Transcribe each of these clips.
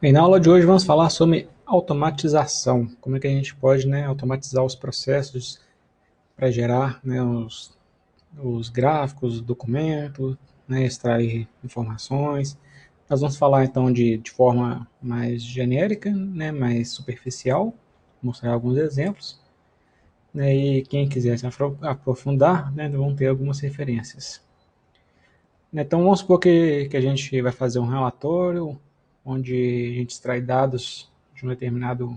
E na aula de hoje vamos falar sobre automatização. Como é que a gente pode, automatizar os processos para gerar, os gráficos, documentos, extrair informações. Nós vamos falar então de forma mais genérica, mais superficial, mostrar alguns exemplos. E quem quiser se aprofundar, vão ter algumas referências. Então vamos supor que a gente vai fazer um relatório onde a gente extrai dados de um determinado,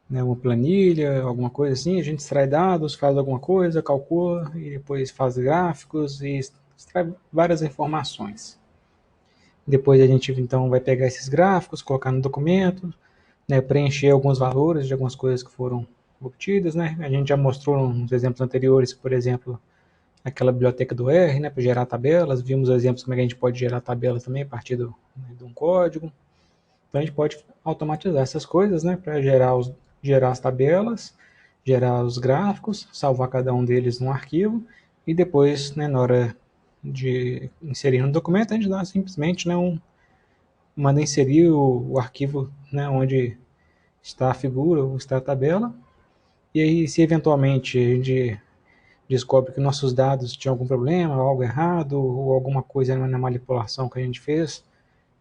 uma planilha, alguma coisa assim, a gente extrai dados, faz alguma coisa, calcula e depois faz gráficos e extrai várias informações. Depois a gente então vai pegar esses gráficos, colocar no documento, preencher alguns valores de algumas coisas que foram obtidas. A gente já mostrou nos exemplos anteriores, por exemplo, aquela biblioteca do R, para gerar tabelas. Vimos exemplos como é que a gente pode gerar tabelas também a partir de um código. Então a gente pode automatizar essas coisas, para gerar as tabelas, gerar os gráficos, salvar cada um deles num arquivo e depois, na hora de inserir no documento, a gente dá simplesmente manda inserir o arquivo onde está a figura ou está a tabela. E aí, se eventualmente a gente descobre que nossos dados tinham algum problema, algo errado, ou alguma coisa na manipulação que a gente fez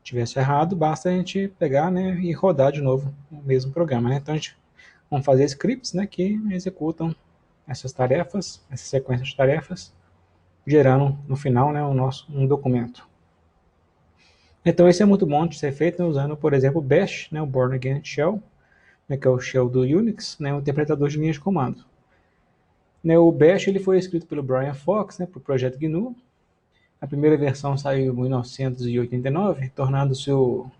tivesse errado, basta a gente pegar e rodar de novo o mesmo programa. Então, vamos fazer scripts que executam essas tarefas, essa sequência de tarefas, gerando no final um documento. Então, esse é muito bom de ser feito usando, por exemplo, o Bash, o Bourne Again Shell, que é o shell do Unix, o interpretador de linhas de comando. O Bash ele foi escrito pelo Brian Fox, para o projeto GNU. A primeira versão saiu em 1989, tornando-se o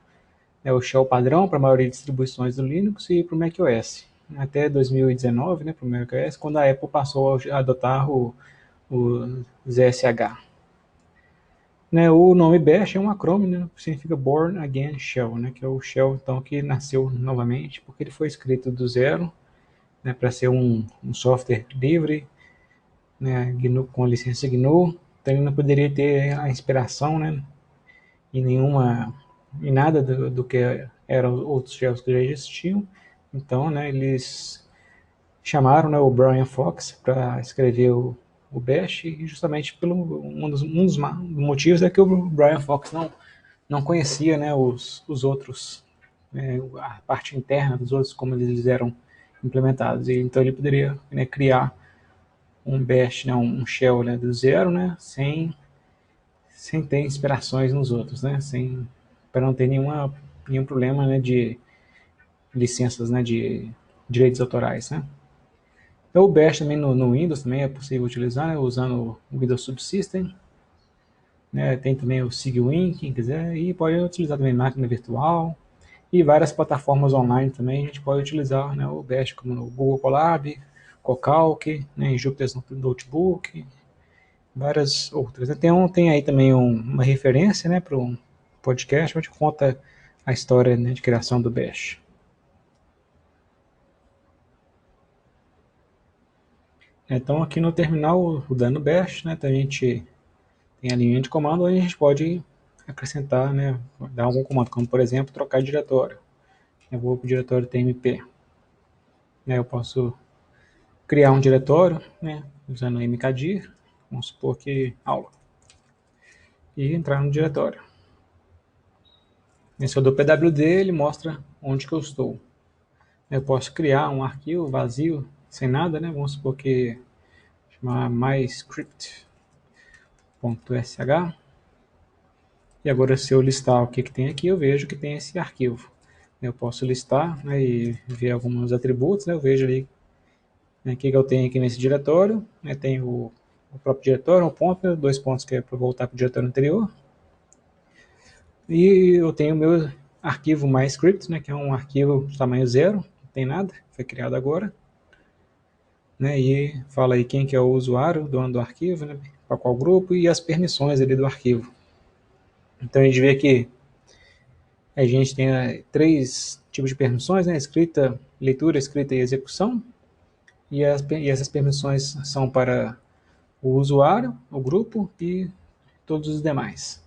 shell padrão para a maioria das distribuições do Linux e para o macOS. Até 2019, para o macOS, quando a Apple passou a adotar o ZSH. O nome Bash é um acrônimo, que significa Born Again Shell, que é o shell então, que nasceu novamente, porque ele foi escrito do zero, para ser um software livre, GNU, com licença GNU. Então ele não poderia ter a inspiração em nada do que eram outros shells que já existiam. Então eles chamaram o Brian Fox para escrever o Bash, e justamente pelo um dos motivos é que o Brian Fox não conhecia os outros, a parte interna dos outros, como eles eram implementados. E então ele poderia criar um Bash, um shell do zero, sem ter inspirações nos outros, para não ter nenhum problema de licenças, de direitos autorais. Então, o Bash também no Windows também é possível utilizar, usando o Windows Subsystem. Tem também o Cygwin, quem quiser, e pode utilizar também máquina virtual e várias plataformas online também. A gente pode utilizar o Bash, como no Google Colab, Cocalc, em Jupyter Notebook, várias outras. Tem aí também uma referência para um podcast onde conta a história de criação do Bash. Então aqui no terminal, rodando Bash, a gente tem a linha de comando onde a gente pode acrescentar, dar algum comando, como por exemplo, trocar de diretório. Eu vou para o diretório TMP. Eu posso criar um diretório, usando o mkdir, vamos supor que aula, e entrar no diretório. Se eu dou pwd, ele mostra onde que eu estou. Eu posso criar um arquivo vazio, sem nada, vamos supor que chamar myscript.sh. E agora, se eu listar o que tem aqui, eu vejo que tem esse arquivo. Eu posso listar e ver alguns atributos. Eu vejo ali o que eu tenho aqui nesse diretório. Tem o próprio diretório, um ponto, 2 pontos que é para voltar para o diretório anterior. E eu tenho o meu arquivo MyScript, que é um arquivo de tamanho 0, não tem nada, foi criado agora. E fala aí quem que é o usuário, dono do arquivo, para qual grupo, e as permissões ali do arquivo. Então a gente vê que a gente tem 3 tipos de permissões, escrita, leitura, escrita e execução. E essas permissões são para o usuário, o grupo e todos os demais.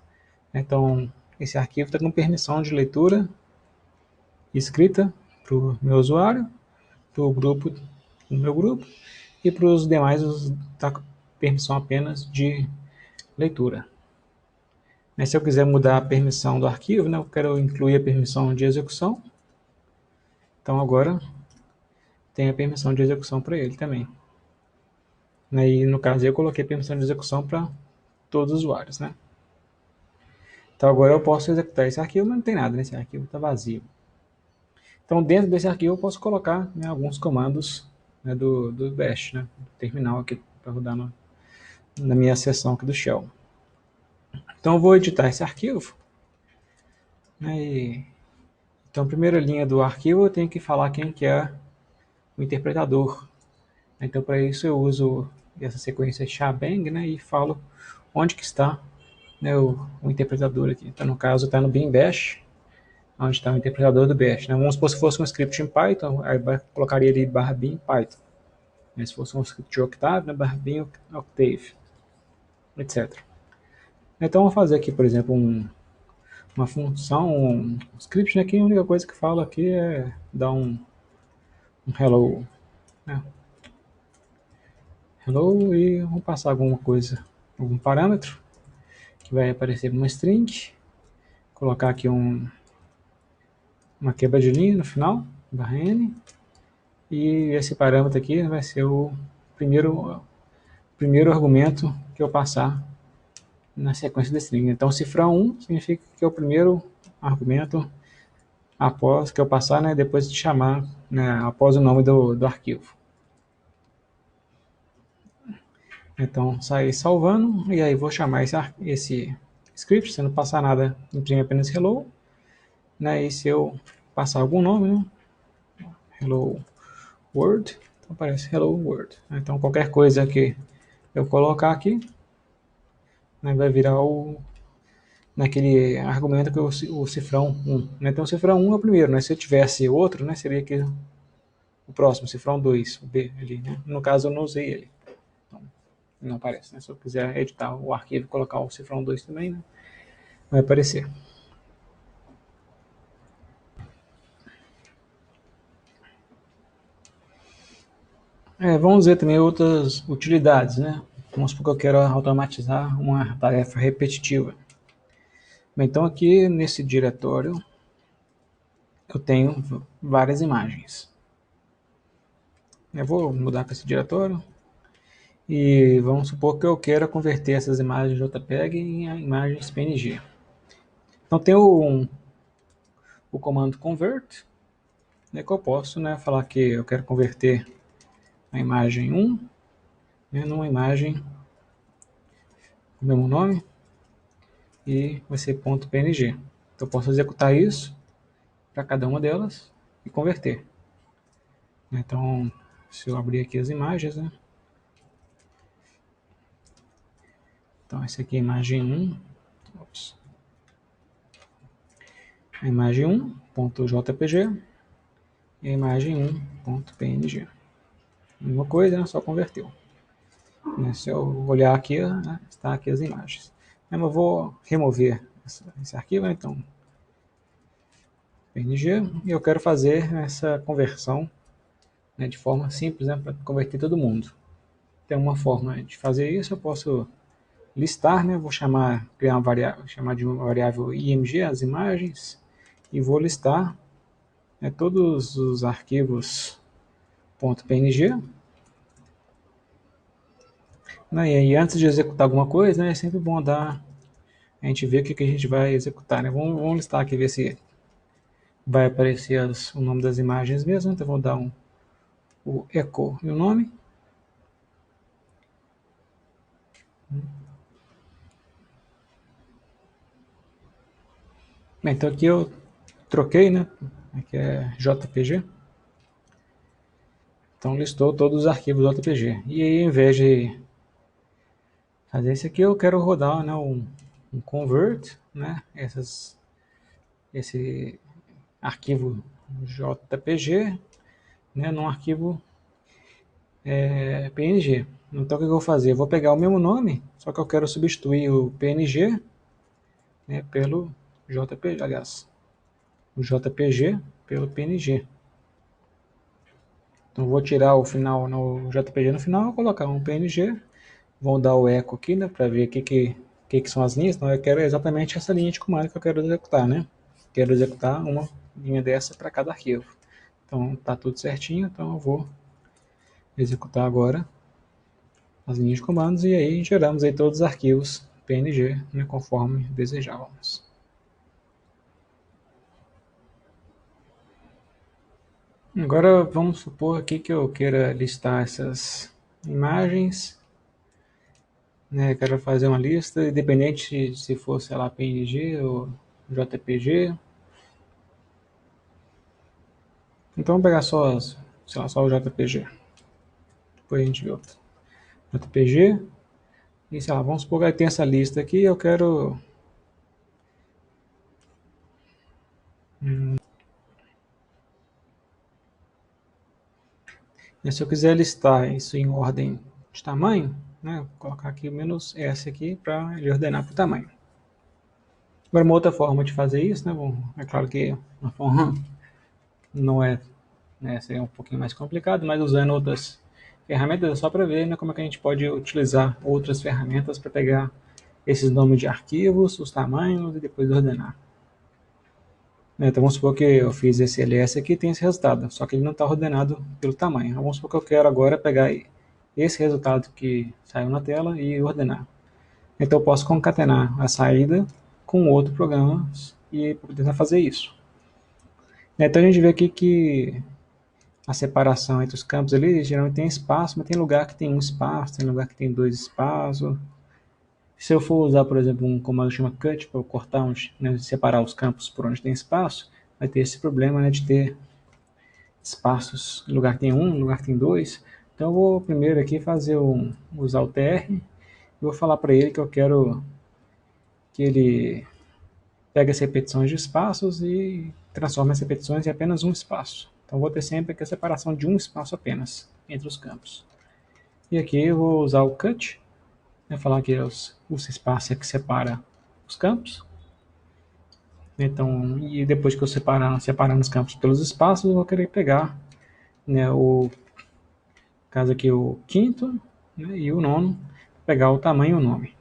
Então, esse arquivo está com permissão de leitura escrita para o meu usuário, para o grupo, no meu grupo, e para os demais dá permissão apenas de leitura. Mas se eu quiser mudar a permissão do arquivo, né, eu quero incluir a permissão de execução, então agora tem a permissão de execução para ele também. E no caso eu coloquei permissão de execução para todos os usuários, né? Então agora eu posso executar esse arquivo, mas não tem nada, esse arquivo está vazio. Então dentro desse arquivo eu posso colocar, né, alguns comandos, né, do bash, né, do terminal aqui para rodar na minha seção aqui do shell. Então eu vou editar esse arquivo, né, então a primeira linha do arquivo eu tenho que falar quem que é o interpretador. Então para isso eu uso essa sequência shebang, né, e falo onde que está, né, o interpretador aqui. Então no caso está no bin bash, onde está o interpretador do bash, né? Vamos supor se fosse um script em Python, aí colocaria ali /bin Python. Se fosse um script de Octave, né, /bin Octave, etc. Então vou fazer aqui, por exemplo, uma função, um script, né, que a única coisa que fala aqui é dar um hello, né? Hello, e vamos passar alguma coisa, algum parâmetro que vai aparecer uma string, colocar aqui uma quebra de linha no final, /n, e esse parâmetro aqui vai ser o primeiro argumento que eu passar na sequência da string. Então cifra1 significa que é o primeiro argumento após que eu passar, né, depois de chamar, né, após o nome do arquivo. Então sair salvando, e aí vou chamar esse script, se não passar nada, imprime apenas hello, né, e se eu passar algum nome, né, hello world, então aparece hello world. Então qualquer coisa que eu colocar aqui, né, vai virar naquele argumento que o cifrão 1. Né? Então o cifrão 1 é o primeiro, né? Se eu tivesse outro, né, seria aqui o próximo, cifrão 2, o B ali. Né? No caso eu não usei ele. Então, não aparece. Né? Se eu quiser editar o arquivo e colocar o cifrão 2 também, né, vai aparecer. Vamos ver também outras utilidades. Né? Vamos supor que eu quero automatizar uma tarefa repetitiva. Então aqui nesse diretório eu tenho várias imagens. Eu vou mudar para esse diretório e vamos supor que eu queira converter essas imagens JPEG em imagens PNG. Então tem o comando convert, né, que eu posso, né, falar que eu quero converter a imagem 1, né, numa imagem com o mesmo nome e vai ser .png. Então eu posso executar isso para cada uma delas e converter. Então se eu abrir aqui as imagens, né, então essa aqui é a imagem 1, a imagem 1.jpg e a imagem 1.png. Mesma coisa, né? Só converteu. Se eu olhar aqui, né, está aqui as imagens. Eu vou remover esse arquivo, então PNG, e eu quero fazer essa conversão, né, de forma simples, né, para converter todo mundo. Tem uma forma de fazer isso, eu posso listar, né, vou criar uma variável, chamar de uma variável img as imagens, e vou listar, né, todos os arquivos .png, né, e aí antes de executar alguma coisa, né, é sempre bom a gente ver o que a gente vai executar. Né? Vamos listar aqui, ver se vai aparecer o nome das imagens mesmo. Então vou dar o echo e o nome. Bem, então aqui eu troquei, né? Aqui é JPG. Então listou todos os arquivos JPG. E aí, em vez de fazer isso aqui, eu quero rodar, né, um convert, né? Esse arquivo JPG, né, num arquivo PNG. Então o que eu vou fazer? Eu vou pegar o mesmo nome, só que eu quero substituir o PNG, né, pelo JPG, aliás, o JPG, pelo PNG. Então vou tirar o final no JPG no final, vou colocar um PNG, vou dar o eco aqui, né, para ver o que são as linhas. Então eu quero exatamente essa linha de comando que eu quero executar, né? Quero executar uma linha dessa para cada arquivo. Então tá tudo certinho, então eu vou executar agora as linhas de comandos e aí geramos aí todos os arquivos PNG, né, conforme desejávamos. Agora vamos supor aqui que eu queira listar essas imagens, né, quero fazer uma lista, independente se for, sei lá, PNG ou JPG. Então vamos pegar só, sei lá, só o JPG. Depois a gente vê outro. JPG. E sei lá, vamos supor que tem essa lista aqui, eu quero... se eu quiser listar isso em ordem de tamanho, né, vou colocar aqui o "-s" aqui para ele ordenar por tamanho. Agora uma outra forma de fazer isso, né, bom, é claro que uma forma não é, né, seria um pouquinho mais complicado, mas usando outras ferramentas é só para ver, né, como é que a gente pode utilizar outras ferramentas para pegar esses nomes de arquivos, os tamanhos e depois ordenar. Então vamos supor que eu fiz esse ls aqui e tem esse resultado, só que ele não está ordenado pelo tamanho. Então, vamos supor que eu quero agora pegar esse resultado que saiu na tela e ordenar. Então eu posso concatenar a saída com outro programa e tentar fazer isso. Então a gente vê aqui que a separação entre os campos ali geralmente tem espaço, mas tem lugar que tem um espaço, tem lugar que tem dois espaços. Se eu for usar, por exemplo, um comando que chama cut para cortar, né, separar os campos por onde tem espaço, vai ter esse problema, né, de ter espaços, lugar que tem um, lugar que tem dois. Então eu vou primeiro aqui usar o tr e vou falar para ele que eu quero que ele pegue as repetições de espaços e transforme as repetições em apenas um espaço. Então vou ter sempre aqui a separação de um espaço apenas entre os campos. E aqui eu vou usar o cut, né, falar que os espaços que separa os campos. Então, e depois que eu separando os campos pelos espaços, eu vou querer pegar, né, caso aqui o quinto, né, e o nono, pegar o tamanho e o nome.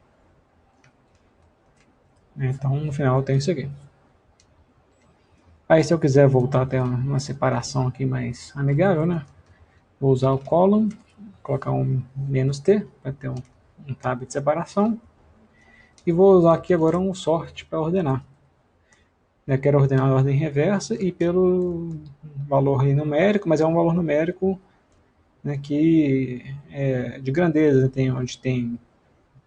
Então no final eu tenho isso aqui. Aí se eu quiser voltar até uma separação aqui mais amigável, né, vou usar o column, colocar um "-t", para ter um tab de separação. E vou usar aqui agora um sort para ordenar. Eu quero ordenar a ordem reversa e pelo valor numérico, mas é um valor numérico, né, que é de grandeza, tem, onde tem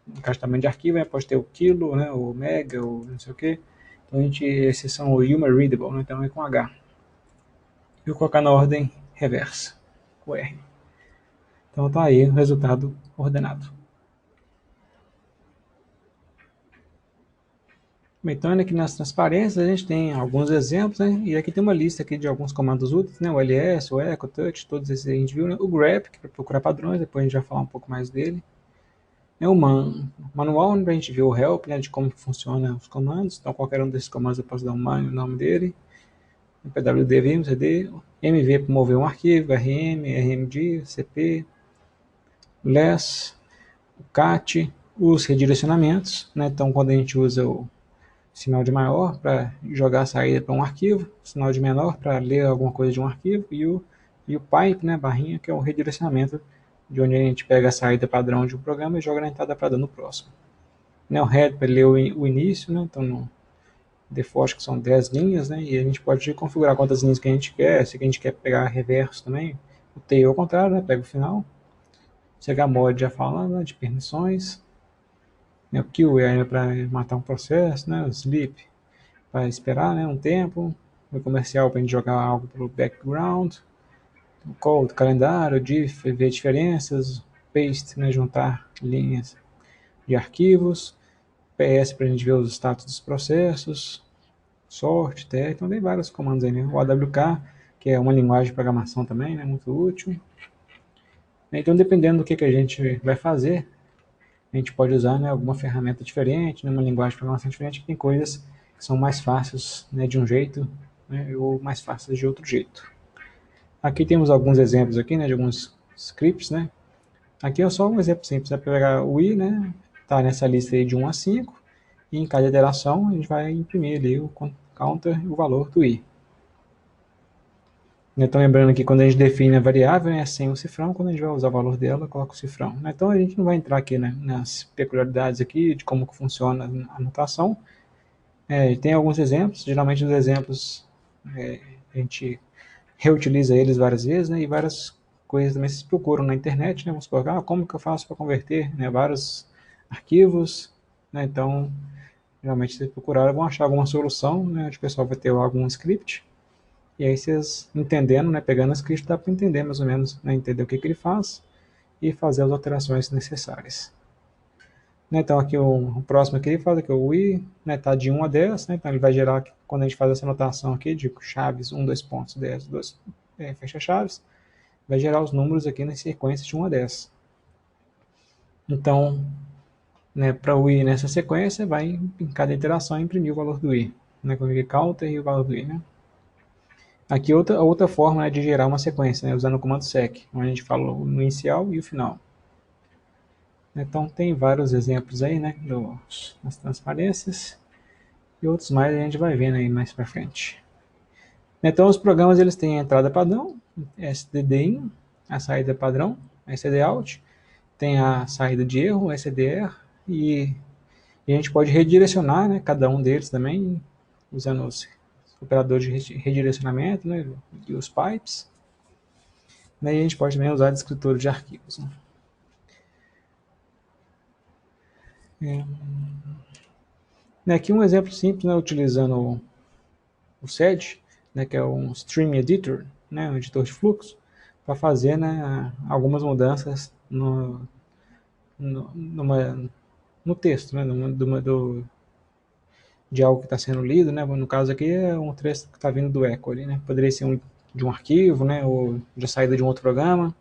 um tamanho de arquivo, né, pode ter o quilo, né, o mega, o não sei o que. Então esses são o human readable, né, então é com H. E vou colocar na ordem reversa, o R. Então tá aí o resultado ordenado. Então aqui nas transparências a gente tem alguns exemplos, né? E aqui tem uma lista aqui de alguns comandos úteis, né? O ls, o echo, o touch, todos esses a gente viu, né? O grep, que é para procurar padrões, depois a gente vai falar um pouco mais dele. O manual, onde a gente vê o help, né? De como funciona os comandos. Então qualquer um desses comandos eu posso dar um man, o nome dele. pwd, vim, cd, mv para mover um arquivo, rm, rmd, cp, less, o cat, os redirecionamentos, né? Então quando a gente usa o sinal de maior para jogar a saída para um arquivo, sinal de menor para ler alguma coisa de um arquivo, e o pipe, né, barrinha, que é o redirecionamento de onde a gente pega a saída padrão de um programa e joga na entrada padrão no próximo. O head para ler o início, né, então no default que são 10 linhas, né, e a gente pode configurar quantas linhas que a gente quer, se a gente quer pegar reverso também, o tail ao contrário, né, pega o final. Chmod já fala, né, de permissões. O kill é para matar um processo, né? O sleep para esperar, né, um tempo. O comercial para a gente jogar algo pelo background. O call do calendário, diff, ver diferenças. Paste, né, juntar linhas de arquivos. PS para a gente ver os status dos processos. Sort, tag, então tem vários comandos aí, né? O AWK, que é uma linguagem de programação também, né, muito útil. Então dependendo do que a gente vai fazer, a gente pode usar, né, alguma ferramenta diferente, né, uma linguagem de programação diferente, que tem coisas que são mais fáceis, né, de um jeito né, ou mais fáceis de outro jeito. Aqui temos alguns exemplos aqui, né, de alguns scripts, né. Aqui é só um exemplo simples, é pegar o i, né, tá nessa lista aí de 1 a 5, e em cada iteração a gente vai imprimir ali o counter e o valor do i. Então, lembrando que quando a gente define a variável, é sem o cifrão, quando a gente vai usar o valor dela, coloca o cifrão. Então, a gente não vai entrar aqui, né, nas peculiaridades aqui de como que funciona a notação. Tem alguns exemplos, geralmente os exemplos a gente reutiliza eles várias vezes, né, e várias coisas também vocês procuram na internet, né, vamos colocar como que eu faço para converter, né, vários arquivos, né, então, geralmente vocês procuraram vão achar alguma solução, né, onde o pessoal vai ter algum script. E aí vocês entendendo, né, pegando o script, dá para entender mais ou menos, né, entender o que ele faz e fazer as alterações necessárias. Então aqui o próximo que ele faz aqui, o i, né, tá de 1 a 10, né, então ele vai gerar, quando a gente faz essa anotação aqui de chaves 1, 2 pontos, 10, 2, fecha chaves, vai gerar os números aqui na sequência de 1 a 10. Então, né, para o i nessa sequência, vai em cada iteração imprimir o valor do i, né, com o counter e o valor do i, né. Aqui outra forma, né, de gerar uma sequência, né, usando o comando sec, onde a gente fala no inicial e o final. Então tem vários exemplos aí, né, das transparências e outros mais a gente vai vendo aí mais para frente. Então os programas eles têm a entrada padrão, stdin, a saída padrão, stdout, tem a saída de erro, stdr, e a gente pode redirecionar, né, cada um deles também, usando os operadores de redirecionamento, né, e os pipes. E a gente pode também usar descritor de arquivos. Aqui um exemplo simples, né, utilizando o SED, né, que é um Stream Editor, né, um editor de fluxo, para fazer, né, algumas mudanças no texto, né, de algo que está sendo lido, né, no caso aqui é um texto que está vindo do echo ali, né, poderia ser de um arquivo, né, ou de saída de um outro programa.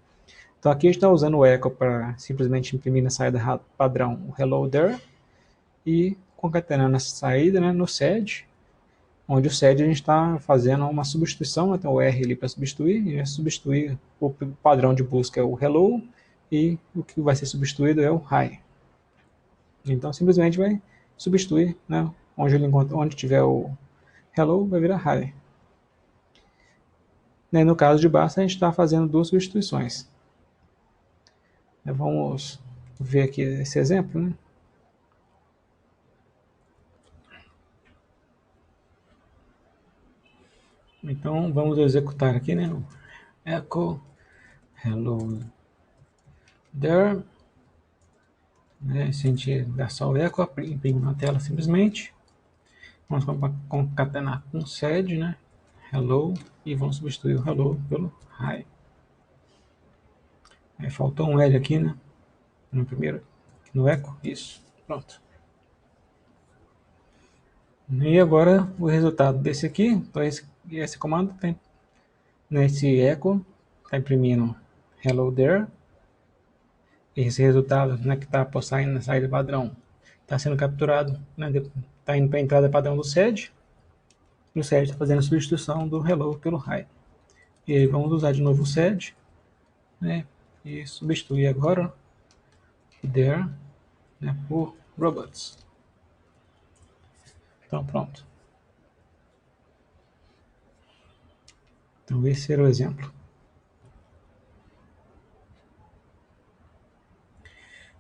Então aqui a gente está usando o echo para simplesmente imprimir na saída padrão o hello there e concatenando essa saída, né, no sed, onde o sed a gente está fazendo uma substituição, né, tem o R ali para substituir, e substituir o padrão de busca é o hello e o que vai ser substituído é o hi. Então simplesmente vai substituir, né, onde tiver o hello vai virar hi. No caso de basta a gente está fazendo duas substituições. Vamos ver aqui esse exemplo, né? Então vamos executar aqui, né? Echo hello there. Se a gente dar só o echo, imprime na tela simplesmente. Vamos concatenar com sed, né? Hello, e vamos substituir o hello pelo hi. Faltou um L aqui, né? No primeiro, no echo, isso, pronto. E agora o resultado desse aqui, então esse comando tem nesse echo, está imprimindo hello there. Esse resultado, né, que está saindo na saída padrão, está sendo capturado, né, está indo para a entrada padrão do sed. E o sed está fazendo a substituição do hello pelo hi. E aí vamos usar de novo o sed, né, e substituir agora o there, né, por robots. Então pronto. Então esse era o exemplo.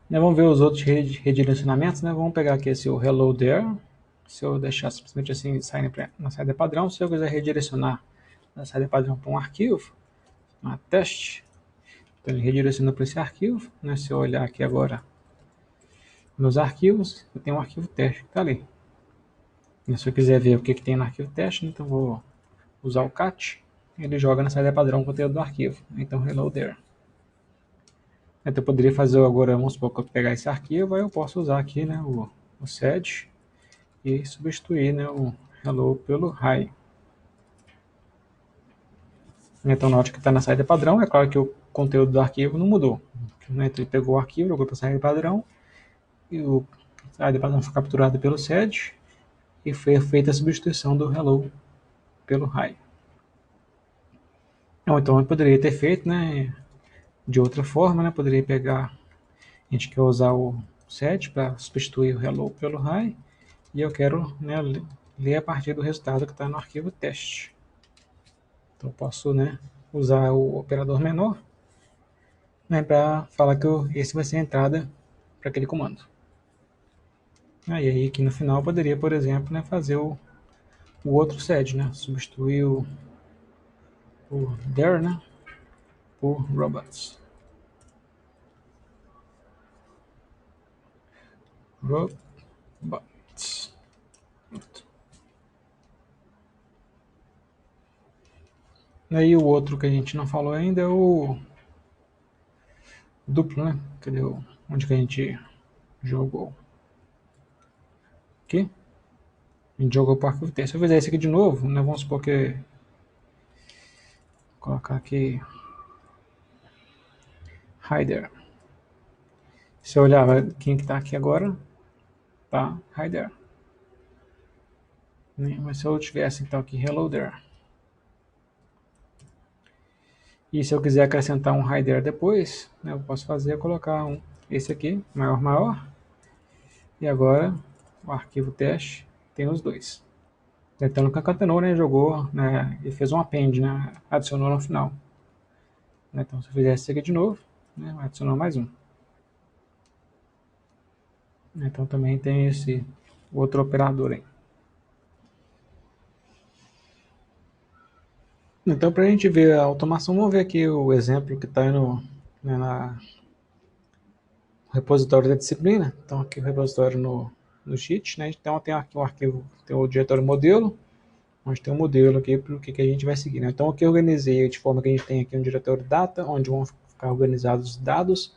Vamos ver os outros redirecionamentos, né? Vamos pegar aqui esse hello there. Se eu deixar simplesmente assim na saída padrão, se eu quiser redirecionar na saída padrão para um arquivo, uma teste, então ele redireciona para esse arquivo, né? Se eu olhar aqui agora nos arquivos, eu tenho um arquivo teste que está ali. E se eu quiser ver o que tem no arquivo teste, então vou usar o cat, ele joga na saída padrão o conteúdo do arquivo. Então hello there. Então eu poderia fazer agora, vamos supor que eu pegar esse arquivo, aí eu posso usar aqui, né, o sed e substituir, né, o hello pelo hi. Então note que está na saída padrão, é claro que o conteúdo do arquivo não mudou. Então ele pegou o arquivo, jogou para a saída padrão, e a saída padrão foi capturada pelo sed, e foi feita a substituição do hello pelo high. Ou então eu poderia ter feito, né, de outra forma, né, poderia pegar, a gente quer usar o set para substituir o hello pelo high, e eu quero, né, ler a partir do resultado que está no arquivo teste. Então eu posso, né, usar o operador menor, né, para falar que esse vai ser a entrada para aquele comando. Aí aqui no final eu poderia, por exemplo, né, fazer o outro set, né, substituir o there, né, por robots. Robots. Aí o outro que a gente não falou ainda é o duplo, né? Cadê onde que a gente jogou? Aqui. A gente jogou para o arquivo texto. Se eu fizer isso aqui de novo, né, vamos supor que... Vou colocar aqui... Hider. Se eu olhar quem que está aqui agora, tá Hider. Mas se eu tivesse então aqui Hello There. E se eu quiser acrescentar um Hider depois, né, eu posso fazer colocar esse aqui, maior. E agora o arquivo teste tem os dois. Então ele concatenou, né, jogou, né, e fez um append, né, adicionou no final. Então se eu fizesse isso aqui de novo, né, adicionou mais um. Então também tem esse outro operador aí. Então para a gente ver a automação, vamos ver aqui o exemplo que está no repositório da disciplina. Então aqui o repositório no Sheet, né? Então tem aqui um arquivo, tem o diretório modelo, onde tem um modelo aqui para o que a gente vai seguir, né? Então aqui eu organizei de forma que a gente tem aqui um diretório data, onde vão ficar organizados os dados,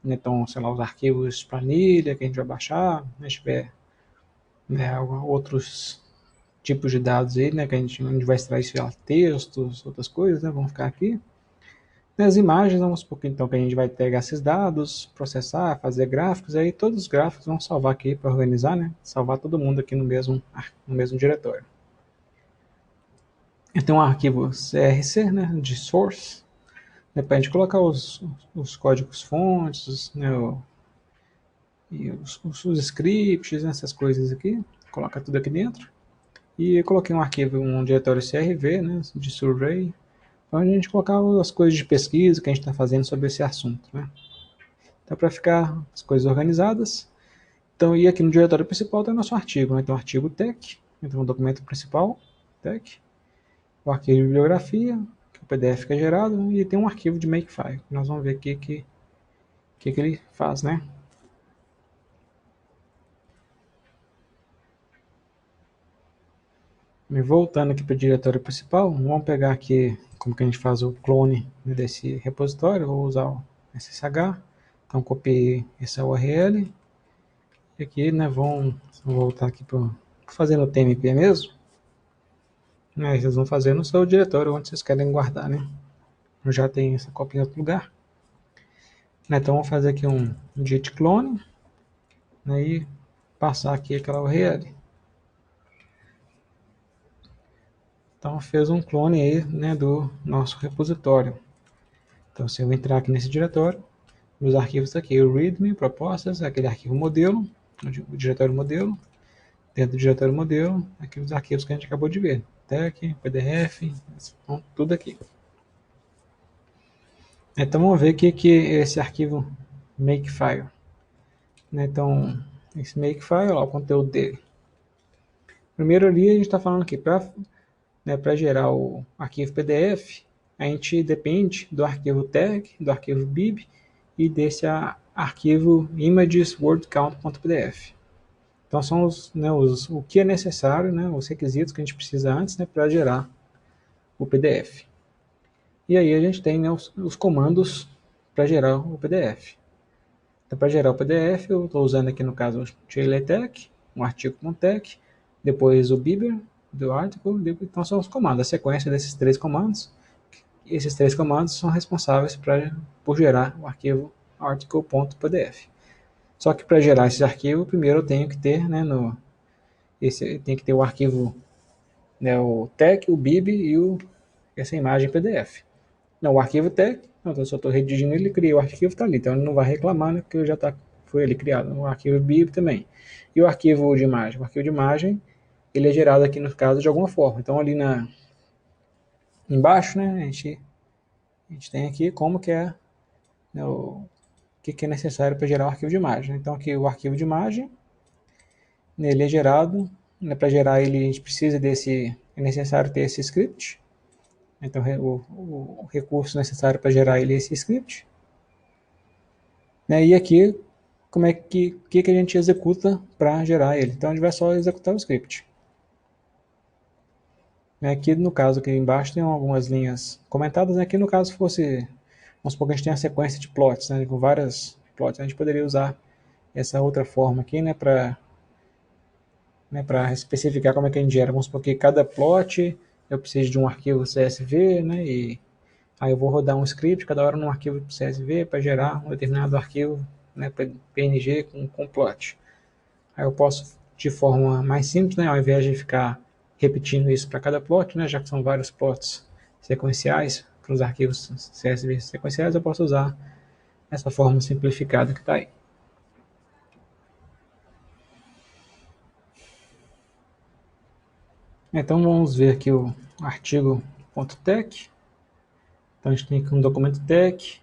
né? Então, sei lá, os arquivos planilha que a gente vai baixar, né? Se tiver, né, outros tipos de dados aí, né, que a gente vai extrair, sei lá, textos, outras coisas, né, vão ficar aqui. Nas imagens, vamos supor que então que a gente vai pegar esses dados, processar, fazer gráficos, aí todos os gráficos vão salvar aqui para organizar, né, salvar todo mundo aqui no mesmo diretório. Eu tenho um arquivo CRC, né, de source, né, para a gente colocar os códigos fontes, né, e os scripts, né, essas coisas aqui, coloca tudo aqui dentro. E eu coloquei um arquivo, um diretório CRV, né, de survey, para a gente colocar as coisas de pesquisa que a gente está fazendo sobre esse assunto, né. Então, para ficar as coisas organizadas, então, e aqui no diretório principal tem o nosso artigo, né, tem o artigo tech, então o documento principal, tech, o arquivo de bibliografia, que é o PDF que é gerado, e tem um arquivo de makefile. Nós vamos ver aqui que ele faz, né. E voltando aqui para o diretório principal, vamos pegar aqui como que a gente faz o clone desse repositório, vou usar o SSH, então copiei essa URL, e aqui, né, vamos voltar aqui para fazer no TMP mesmo, né, vocês vão fazer no seu diretório onde vocês querem guardar, né, eu já tenho essa cópia em outro lugar, né, então vamos fazer aqui um git clone, né, e passar aqui aquela URL. Então fez um clone aí, né, do nosso repositório. Então se eu entrar aqui nesse diretório, os arquivos aqui, o readme, propostas, aquele arquivo modelo, o diretório modelo, dentro do diretório modelo, aqui os arquivos que a gente acabou de ver, tech, pdf, então, tudo aqui. Então vamos ver o que é esse arquivo makefile. Então esse makefile, ó, o conteúdo dele. Primeiro ali a gente está falando aqui, para gerar o arquivo PDF, a gente depende do arquivo tag, do arquivo bib e desse arquivo images.wordcount.pdf. Então são o que é necessário, né, os requisitos que a gente precisa antes, né, para gerar o PDF. E aí a gente tem, né, os comandos para gerar o PDF. Então para gerar o PDF eu estou usando aqui no caso o TileTech, um artigo com tech, depois o bibber do article, então são os comandos, a sequência desses três comandos. Esses três comandos são responsáveis por gerar o arquivo article.pdf. Só que para gerar esse arquivo, primeiro eu tenho que ter, né, tem que ter o arquivo né, o TEC, o BIB e essa imagem PDF. Não, o arquivo TEC, então eu só estou redigindo, ele cria o arquivo, está ali, então ele não vai reclamar, né, porque já foi ali criado. O arquivo BIB também. E o arquivo de imagem? O arquivo de imagem, ele é gerado aqui no caso de alguma forma. Então ali embaixo, né, a gente tem aqui como que é, né, o que é necessário para gerar o arquivo de imagem. Então aqui o arquivo de imagem, né, ele é gerado, né, para gerar ele a gente precisa é necessário ter esse script. Então o recurso necessário para gerar ele é esse script. Né, e aqui como é que a gente executa para gerar ele. Então a gente vai só executar o script. Aqui no caso, aqui embaixo tem algumas linhas comentadas. Aqui no caso fosse, vamos supor que a gente tem uma sequência de plots, né, com várias plots. A gente poderia usar essa outra forma aqui, né, para especificar como é que a gente gera. Vamos supor que cada plot eu preciso de um arquivo CSV, né, e aí eu vou rodar um script cada hora num arquivo CSV para gerar um determinado arquivo, né, PNG com plot. Aí eu posso, de forma mais simples, né, ao invés de ficar repetindo isso para cada plot, né, já que são vários plots sequenciais, para os arquivos CSV sequenciais, eu posso usar essa forma simplificada que está aí. Então vamos ver aqui o artigo.tec. Então a gente tem aqui um documento tec,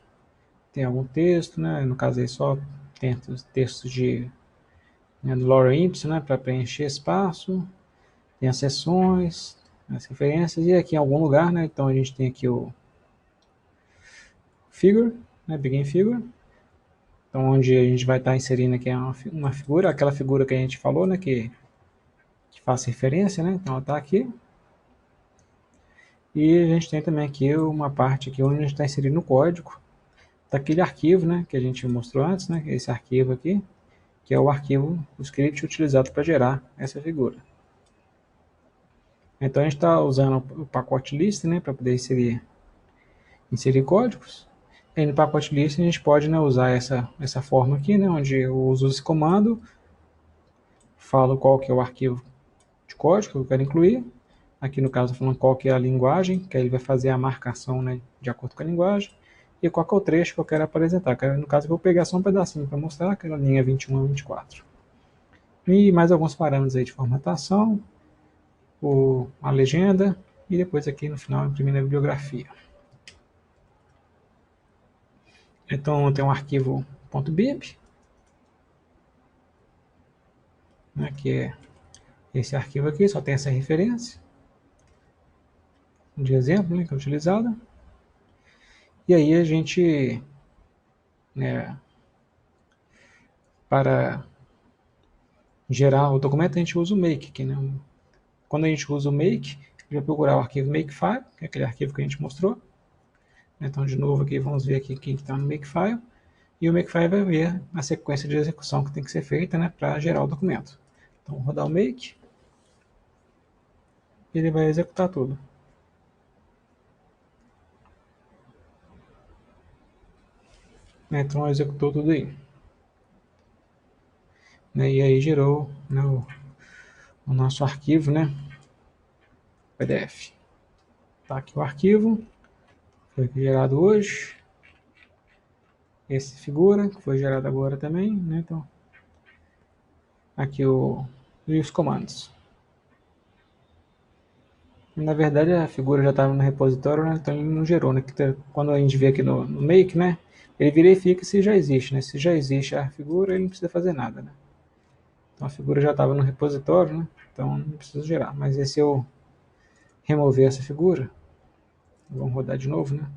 tem algum texto, né, no caso aí só tem os textos do Laura Ipsum, né, para preencher espaço, tem as seções, as referências, e aqui em algum lugar, né, então a gente tem aqui o figure, né, begin figure, então onde a gente vai estar inserindo aqui uma figura, aquela figura que a gente falou, né, que faz referência, né, então ela está aqui. E a gente tem também aqui uma parte aqui onde a gente está inserindo o código daquele arquivo, né, que a gente mostrou antes, né, esse arquivo aqui, que é o arquivo, o script utilizado para gerar essa figura. Então a gente está usando o pacote list, né, para poder inserir códigos. E no pacote list a gente pode, né, usar essa forma aqui, né, onde eu uso esse comando, falo qual que é o arquivo de código que eu quero incluir. Aqui no caso falando qual que é a linguagem, que aí ele vai fazer a marcação, né, de acordo com a linguagem. E qual que é o trecho que eu quero apresentar. No caso eu vou pegar só um pedacinho para mostrar aquela linha 21 a 24. E mais alguns parâmetros aí de formatação, a legenda e depois aqui no final imprimir a bibliografia. Então tem um arquivo .bib, né, que é esse arquivo aqui, só tem essa referência de exemplo, né, que é utilizada. E aí a gente, né, para gerar o documento, a gente usa o make aqui, né? Quando a gente usa o make, a gente vai procurar o arquivo makefile, que é aquele arquivo que a gente mostrou. Então, de novo aqui, vamos ver aqui quem está no makefile. E o makefile vai ver a sequência de execução que tem que ser feita, né, para gerar o documento. Então, vou rodar o make. E ele vai executar tudo. Então, executou tudo aí. E aí gerou, né, o nosso arquivo, né, PDF. Tá aqui o arquivo, foi gerado hoje. Esse figura, que foi gerado agora também, né? Então, aqui os comandos. Na verdade, a figura já estava no repositório, né? Então ele não gerou, né? Quando a gente vê aqui no make, né? Ele verifica se já existe, né? Se já existe a figura, ele não precisa fazer nada, né? Então a figura já estava no repositório, né? Então não precisa gerar. Mas se eu remover essa figura, vamos rodar de novo, né?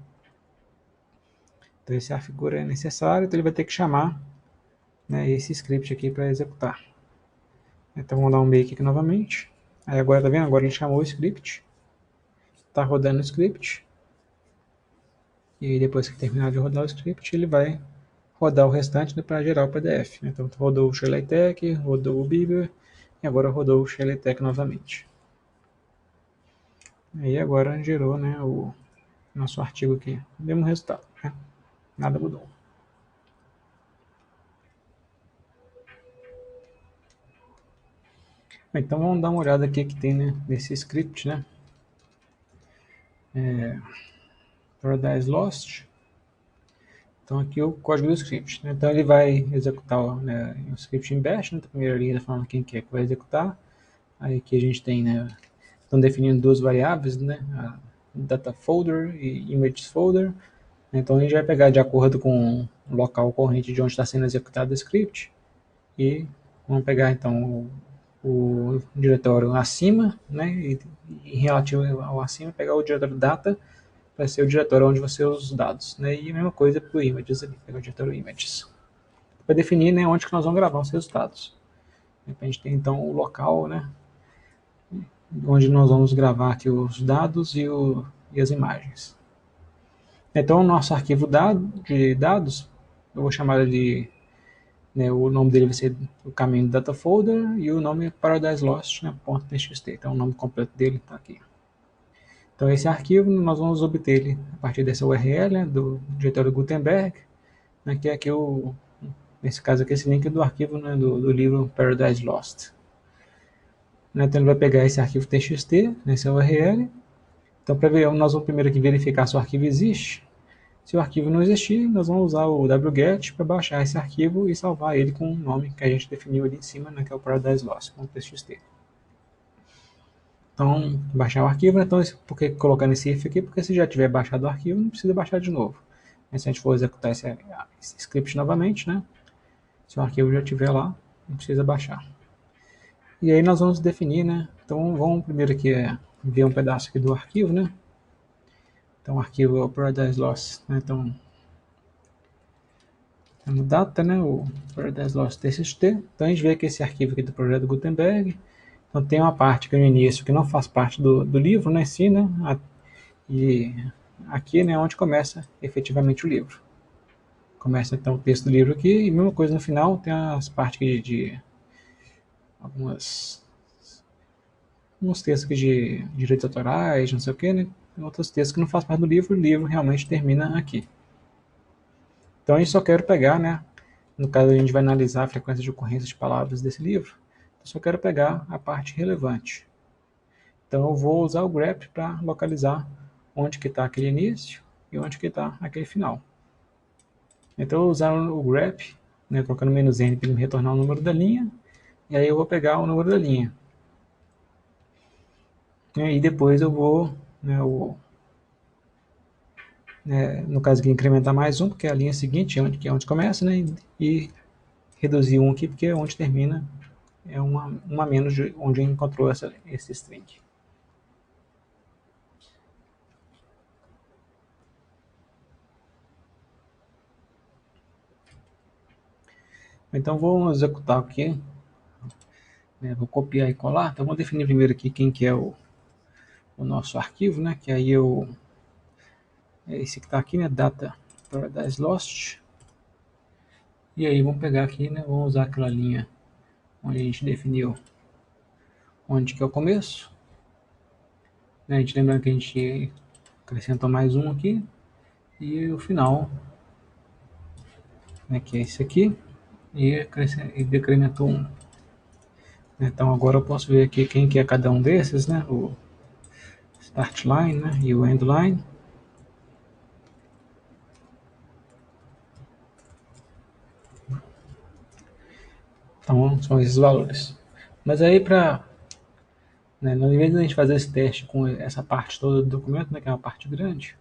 Então se a figura é necessária, então ele vai ter que chamar, né, esse script aqui para executar. Então vamos dar um make aqui novamente. Aí agora, tá vendo? Agora ele chamou o script. Tá rodando o script. E depois que terminar de rodar o script, ele vai rodar o restante, né, para gerar o PDF. Então rodou o ShelleyTech, rodou o Beaver e agora rodou o ShelleyTech novamente. Aí agora gerou, né, o nosso artigo aqui. O mesmo resultado, né? Nada mudou. Então vamos dar uma olhada aqui que tem, né, nesse script, né? Paradise Lost. Então aqui o código do script, né? Então ele vai executar, né, um script em bash, né? Na primeira linha está falando quem quer que vai executar. Aí aqui a gente tem, né, estão definindo duas variáveis, né? A data folder e images folder. Então a gente vai pegar de acordo com o local corrente de onde está sendo executado o script e vamos pegar então o diretório acima, né? E em relativo ao acima, pegar o diretório data vai ser o diretório onde vão ser os dados, né? E a mesma coisa para o images ali, pegar o diretório images. Para definir, né, onde que nós vamos gravar os resultados. A gente tem então o local, né, onde nós vamos gravar aqui os dados e as imagens. Então o nosso arquivo de dados, eu vou chamar ele, né, o nome dele vai ser o caminho do data folder e o nome Paradise Lost, né, .txt. Então o nome completo dele está aqui. Então esse arquivo nós vamos obter ele a partir dessa URL, né, do diretório Gutenberg, né, que é aqui nesse caso aqui esse link do arquivo, né, do livro Paradise Lost. Né, então ele vai pegar esse arquivo txt, nessa URL. Então para ver, nós vamos primeiro aqui verificar se o arquivo existe. Se o arquivo não existir, nós vamos usar o wget para baixar esse arquivo e salvar ele com o nome que a gente definiu ali em cima, né, que é o Paradise Lost.txt. Então, baixar o arquivo, né, então, por que colocando esse if aqui? Porque se já tiver baixado o arquivo, não precisa baixar de novo. Mas se a gente for executar esse script novamente, né, se o arquivo já estiver lá, não precisa baixar. E aí nós vamos definir, né, então vamos primeiro aqui ver um pedaço aqui do arquivo, né. Então o arquivo é o Paradise Lost, né, então no data, né, o Paradise Lost TXT. Então a gente vê que esse arquivo aqui do projeto Gutenberg, então tem uma parte que no início que não faz parte do livro, né, em si, né, e aqui, né, onde começa efetivamente o livro. Começa então o texto do livro aqui e mesma coisa no final, tem as partes de alguns textos aqui de direitos autorais, não sei o que, né, outros textos que não fazem parte do livro, o livro realmente termina aqui. Então a gente só quer pegar, né, no caso a gente vai analisar a frequência de ocorrência de palavras desse livro, eu só quero pegar a parte relevante. Então eu vou usar o grep para localizar onde que está aquele início e onde que está aquele final. Então eu vou usar o grep, né, colocando "-n" para ele me retornar o número da linha, e aí eu vou pegar o número da linha. E depois eu vou, né, no caso aqui, incrementar mais um, porque é a linha seguinte, que é onde começa, né, e reduzir um aqui, porque é onde termina, é uma menos de onde encontrou esse string. Então vou executar aqui, né, vou copiar e colar. Então vou definir primeiro aqui quem que é o nosso arquivo, né, que aí é esse que está aqui, né, data Paradise Lost. E aí vamos pegar aqui, né, vamos usar aquela linha onde a gente definiu onde que é o começo. Né, a gente lembrando que a gente acrescentou mais um aqui e o final, né, que é esse aqui, e decrementou um. Então agora eu posso ver aqui quem que é cada um desses, né, o start line, né, e o end line. Então são esses valores. Mas aí né, ao invés de a gente fazer esse teste com essa parte toda do documento, né, que é uma parte grande,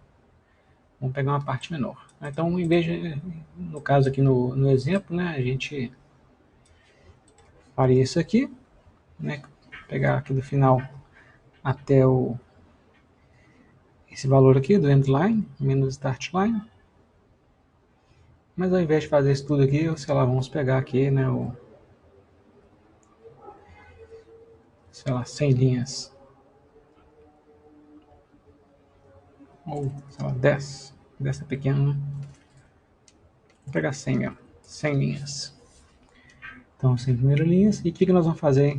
vamos pegar uma parte menor. Então, em vez de, no caso aqui no exemplo, né, a gente faria isso aqui, né, pegar aqui do final até esse valor aqui do endline, menos start line. Mas ao invés de fazer isso tudo aqui, sei lá, vamos pegar aqui, né, sei lá, 100 linhas. Ou, sei lá, 10. 10 é pequeno, né? Vou pegar 100 mesmo. 100 linhas. Então, 100 primeiras linhas. E o que nós vamos fazer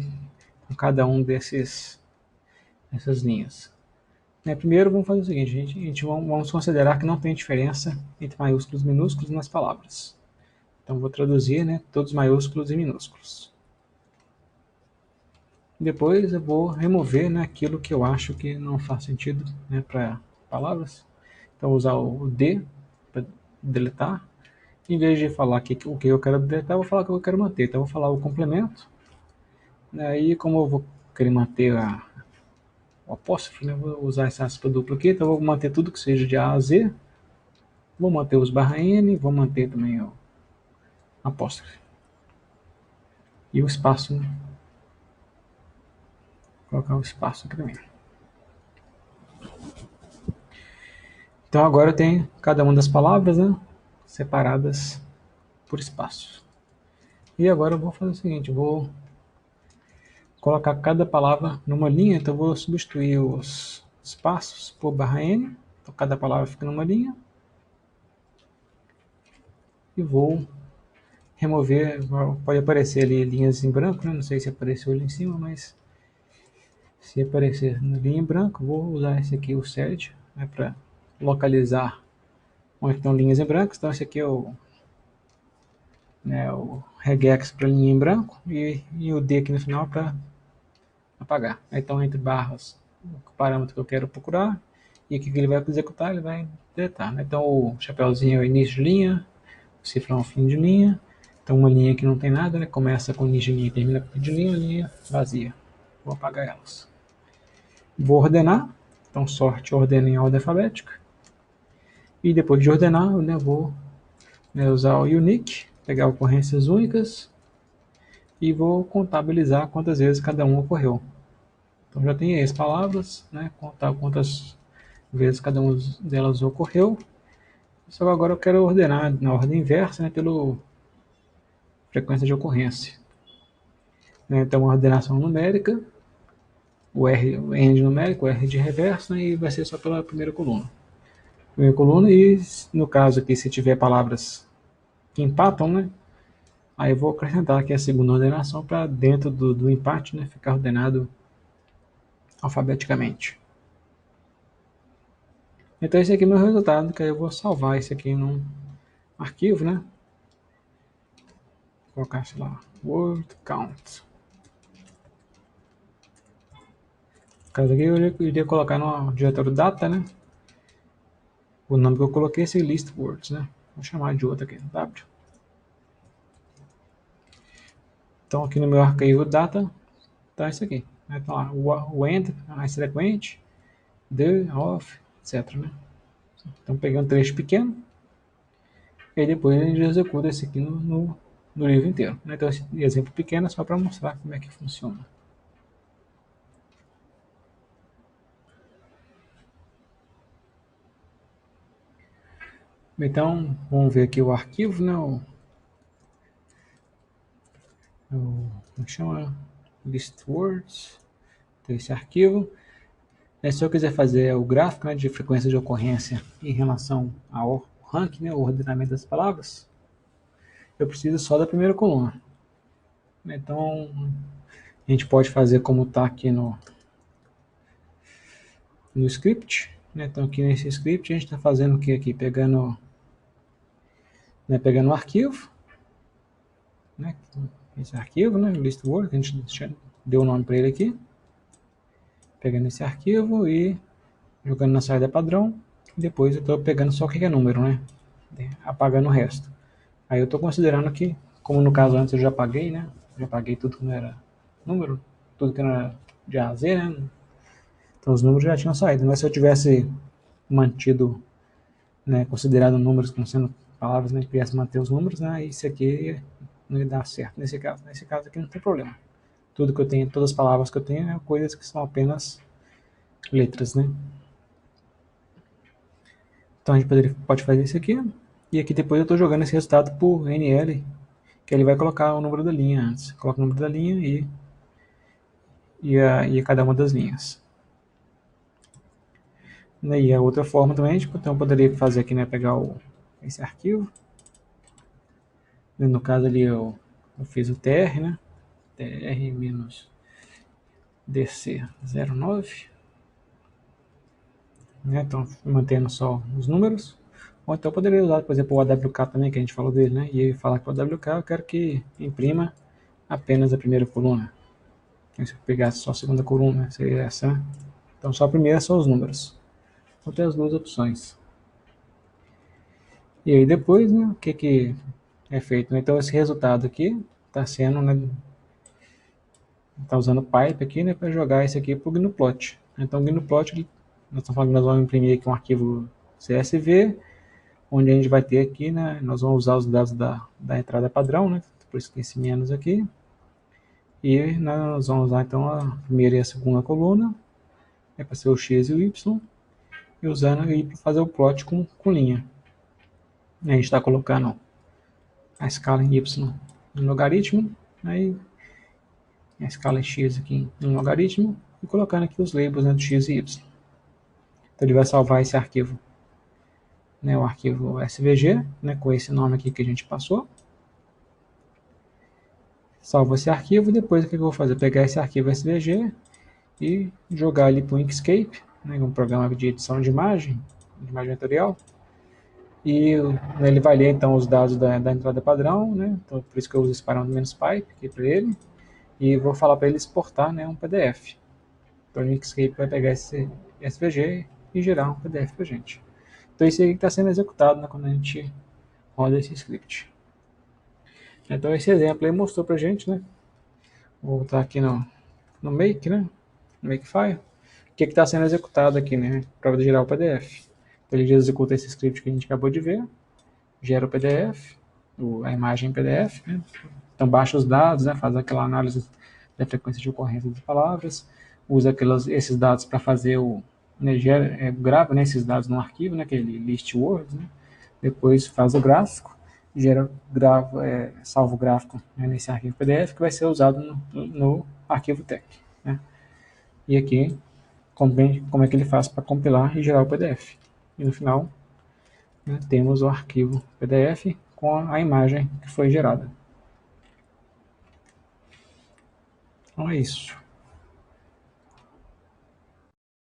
com cada um dessas linhas? Primeiro, vamos fazer o seguinte. A gente vamos considerar que não tem diferença entre maiúsculos e minúsculos nas palavras. Então, vou traduzir, né, todos maiúsculos e minúsculos. Depois eu vou remover, né, aquilo que eu acho que não faz sentido, né, para palavras. Então, vou usar o D para deletar. Em vez de falar o que eu quero deletar, eu vou falar o que eu quero manter. Então, eu vou falar o complemento. Aí, como eu vou querer manter o apóstrofo, né, eu vou usar essa aspa dupla aqui. Então, eu vou manter tudo que seja de A a Z. Vou manter os barra N, vou manter também o apóstrofo. E o espaço, né? Vou colocar o espaço aqui também. Então agora eu tenho cada uma das palavras, né, separadas por espaço. E agora eu vou fazer o seguinte, eu vou colocar cada palavra numa linha, então eu vou substituir os espaços por barra N, então cada palavra fica numa linha. E vou remover, pode aparecer ali linhas em branco, né, não sei se apareceu ali em cima, mas se aparecer na linha em branco, vou usar esse aqui, o set, né, para localizar onde estão linhas em branco. Então esse aqui é o regex para linha em branco e o D aqui no final para apagar. Então entre barras o parâmetro que eu quero procurar e aqui que ele vai executar, ele vai deletar. Então o chapéuzinho é o início de linha, o cifrão é o fim de linha. Então uma linha que não tem nada, né, começa com início de linha e termina com fim de linha vazia. Vou apagar elas. Vou ordenar, então sorte ordena em ordem alfabética. E depois de ordenar, eu vou usar o unique, pegar ocorrências únicas e vou contabilizar quantas vezes cada um ocorreu. Então já tem aí as palavras, né, contar quantas vezes cada uma delas ocorreu. Só que agora eu quero ordenar na ordem inversa, né, pela frequência de ocorrência. Então uma ordenação numérica, o N de numérico, o R de reverso, né, e vai ser só pela primeira coluna. Primeira coluna, e no caso aqui, se tiver palavras que empatam, né, aí eu vou acrescentar aqui a segunda ordenação para dentro do empate, né, ficar ordenado alfabeticamente. Então esse aqui é o meu resultado, que aí eu vou salvar esse aqui num arquivo, né? Vou colocar, sei lá, word count. No caso aqui eu iria colocar no diretório data, né? O nome que eu coloquei é esse list words, né? Vou chamar de outro aqui, W. Então aqui no meu arquivo data tá isso aqui. Então lá, o end, a frequente, the, of, etc, né? Então pegando um trecho pequeno, e depois a gente executa esse aqui no livro inteiro. Então esse exemplo pequeno é só para mostrar como é que funciona. Então vamos ver aqui o arquivo, né? Como chama? List words. Então esse arquivo. Se eu quiser fazer o gráfico, né, de frequência de ocorrência em relação ao ranking, né, o ordenamento das palavras, eu preciso só da primeira coluna. Então, a gente pode fazer como está aqui no script. Né? Então, aqui nesse script, a gente está fazendo o que aqui? Pegando o arquivo, né? Esse arquivo, né, list word, que a gente deu o nome para ele aqui. Pegando esse arquivo e jogando na saída padrão. E depois eu estou pegando só o que é número, né? Apagando o resto. Aí eu estou considerando que, como no caso antes eu já apaguei, né? Já apaguei tudo que não era número, tudo que não era de A a Z, né? Então os números já tinham saído. Mas se eu tivesse mantido, né, considerado números como sendo palavras, né, tivesse manter os números, né, isso aqui não ia dar certo nesse caso. Nesse caso aqui não tem problema. Tudo que eu tenho, todas as palavras que eu tenho, é coisas que são apenas letras, né? Então a gente pode fazer isso aqui. E aqui depois eu estou jogando esse resultado por NL, que ele vai colocar o número da linha antes. Coloca o número da linha e cada uma das linhas. E a outra forma também, tipo, então eu poderia fazer aqui, né, pegar esse arquivo. No caso ali eu fiz o tr, né, tr-dc09, né, então mantendo só os números. Ou então eu poderia usar, por exemplo, o AWK também, que a gente falou dele, né, e falar que o AWK eu quero que imprima apenas a primeira coluna. Se eu pegasse só a segunda coluna, seria essa, né? Então só a primeira são os números. Vou ter as duas opções. E aí depois, né, o que é feito? Então esse resultado aqui está sendo, né, está usando pipe aqui, né, para jogar esse aqui para o GNUplot. Então o GNUplot, nós estamos falando que nós vamos imprimir aqui um arquivo CSV, onde a gente vai ter aqui, né, nós vamos usar os dados da entrada padrão, né, por isso tem esse menos aqui. E nós vamos usar então a primeira e a segunda coluna, para ser o x e o y, e usando aí para fazer o plot com linha. A gente está colocando a escala em y em logaritmo, aí a escala em x aqui em logaritmo, e colocando aqui os labels, né, do x e y. Então ele vai salvar esse arquivo, né, o arquivo SVG, né, com esse nome aqui que a gente passou. Salvo esse arquivo, e depois o que eu vou fazer? Pegar esse arquivo SVG e jogar ali para o Inkscape, né, um programa de edição de imagem vetorial. E né, ele vai ler então os dados da entrada padrão, né, então, por isso que eu uso esse parâmetro -pipe aqui para ele, e vou falar para ele exportar, né, um PDF. Então o Inkscape vai pegar esse SVG e gerar um PDF para a gente. Então isso aí que está sendo executado, né, quando a gente roda esse script. Então esse exemplo aí mostrou para a gente, né, vou voltar aqui no Make, né, Makefile, o que está sendo executado aqui, né, para gerar o PDF. Então ele já executa esse script que a gente acabou de ver, gera o PDF, a imagem em PDF, né? Então baixa os dados, né? Faz aquela análise da frequência de ocorrência das palavras, usa esses dados para fazer né, grava, né, esses dados num arquivo, né, aquele list words, né? Depois faz o gráfico, salva o gráfico, né, nesse arquivo PDF que vai ser usado no arquivo TeX, né? E aqui como é que ele faz para compilar e gerar o PDF. E no final, né, temos o arquivo PDF com a imagem que foi gerada. Então é isso.